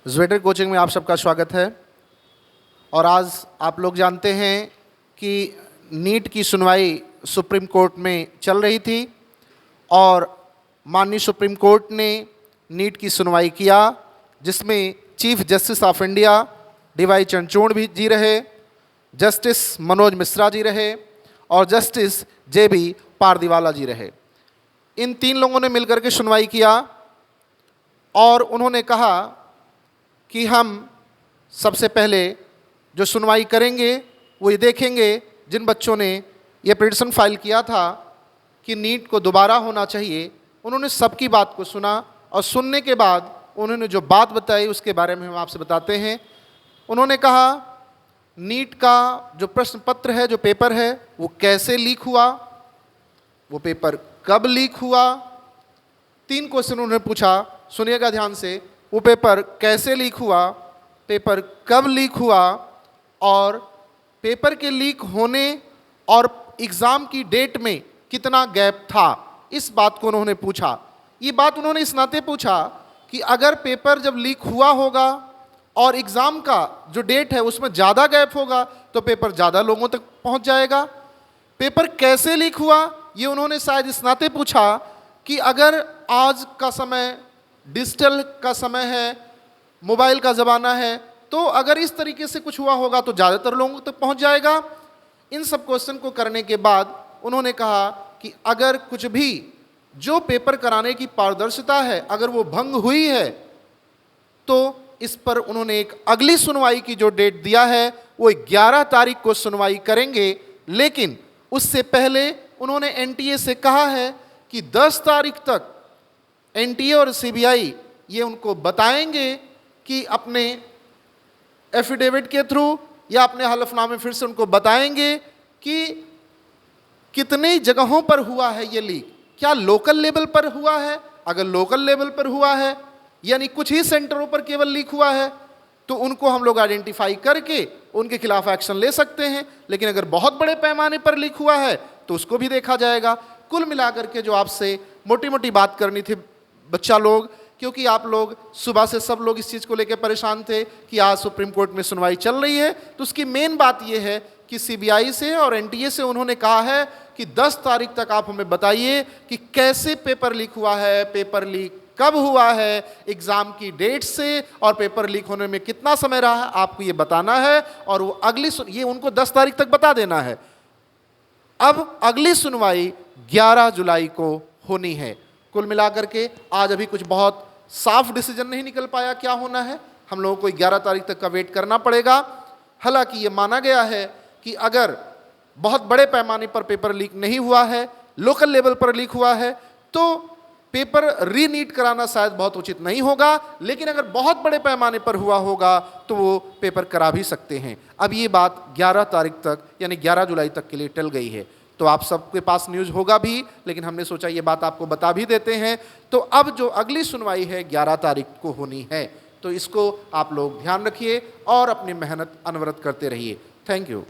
ज़्वेटर coaching में आप सबका स्वागत है। और आज आप लोग जानते हैं कि नीट की सुनवाई सुप्रीम कोर्ट में चल रही थी और माननीय सुप्रीम कोर्ट ने नीट की सुनवाई किया, जिसमें chief justice of India DY Chandrachud भी जी रहे, जस्टिस मनोज मिश्रा जी रहे और जस्टिस JB पारदीवाला जी रहे। इन तीन लोगों ने मिलकर के सुनवाई किया और उन्होंने कहा कि हम सबसे पहले जो सुनवाई करेंगे वो ये देखेंगे जिन बच्चों ने ये पिटीशन फाइल किया था कि नीट को दोबारा होना चाहिए, उन्होंने सबकी बात को सुना और सुनने के बाद उन्होंने जो बात बताई उसके बारे में हम आपसे बताते हैं। उन्होंने कहा नीट का जो प्रश्न पत्र है, जो पेपर है, वो कैसे लीक हुआ, वो पेपर कब लीक हुआ। 3 क्वेश्चन उन्होंने पूछा, सुनिएगा ध्यान से। वो पेपर कैसे लीक हुआ, पेपर कब लीक हुआ और पेपर के लीक होने और एग्ज़ाम की डेट में कितना गैप था, इस बात को उन्होंने पूछा। ये बात उन्होंने इस नाते पूछा कि अगर पेपर जब लीक हुआ होगा और एग्ज़ाम का जो डेट है उसमें ज़्यादा गैप होगा तो पेपर ज़्यादा लोगों तक पहुंच जाएगा। पेपर कैसे लीक हुआ ये उन्होंने शायद इस नाते पूछा कि अगर आज का समय डिजिटल का समय है, मोबाइल का ज़माना है, तो अगर इस तरीके से कुछ हुआ होगा तो ज़्यादातर लोगों तक पहुंच जाएगा। इन सब क्वेश्चन को करने के बाद उन्होंने कहा कि अगर कुछ भी जो पेपर कराने की पारदर्शिता है अगर वो भंग हुई है तो इस पर उन्होंने एक अगली सुनवाई की जो डेट दिया है वो 11 तारीख को सुनवाई करेंगे। लेकिन उससे पहले उन्होंने NTA से कहा है कि 10 तारीख तक NTA और CBI ये उनको बताएंगे कि अपने एफिडेविट के थ्रू या अपने हलफनामे फिर से उनको बताएंगे कि कितनी जगहों पर हुआ है ये लीक। क्या लोकल लेवल पर हुआ है? अगर लोकल लेवल पर हुआ है यानी कुछ ही सेंटरों पर केवल लीक हुआ है तो उनको हम लोग आइडेंटिफाई करके उनके खिलाफ एक्शन ले सकते हैं। लेकिन अगर बहुत बड़े पैमाने पर लीक हुआ है तो उसको भी देखा जाएगा। कुल मिलाकर के जो आपसे मोटी मोटी बात करनी थी बच्चा लोग, क्योंकि आप लोग सुबह से सब लोग इस चीज़ को लेकर परेशान थे कि आज सुप्रीम कोर्ट में सुनवाई चल रही है, तो उसकी मेन बात यह है कि CBI से और NTA से उन्होंने कहा है कि 10 तारीख तक आप हमें बताइए कि कैसे पेपर लीक हुआ है, पेपर लीक कब हुआ है, एग्ज़ाम की डेट से और पेपर लीक होने में कितना समय रहा है, आपको ये बताना है और वो ये उनको 10 तारीख तक बता देना है। अब अगली सुनवाई 11 जुलाई को होनी है। कुल मिलाकर के आज अभी कुछ बहुत साफ डिसीजन नहीं निकल पाया क्या होना है, हम लोगों को 11 तारीख तक का वेट करना पड़ेगा। हालांकि ये माना गया है कि अगर बहुत बड़े पैमाने पर पेपर लीक नहीं हुआ है, लोकल लेवल पर लीक हुआ है, तो पेपर रीनीट कराना शायद बहुत उचित नहीं होगा। लेकिन अगर बहुत बड़े पैमाने पर हुआ होगा तो वो पेपर करा भी सकते हैं। अब ये बात 11 तारीख तक यानी 11 जुलाई तक के लिए टल गई है, तो आप सबके पास न्यूज़ होगा भी, लेकिन हमने सोचा ये बात आपको बता भी देते हैं। तो अब जो अगली सुनवाई है 11 तारीख को होनी है, तो इसको आप लोग ध्यान रखिए और अपनी मेहनत अनवरत करते रहिए। Thank you.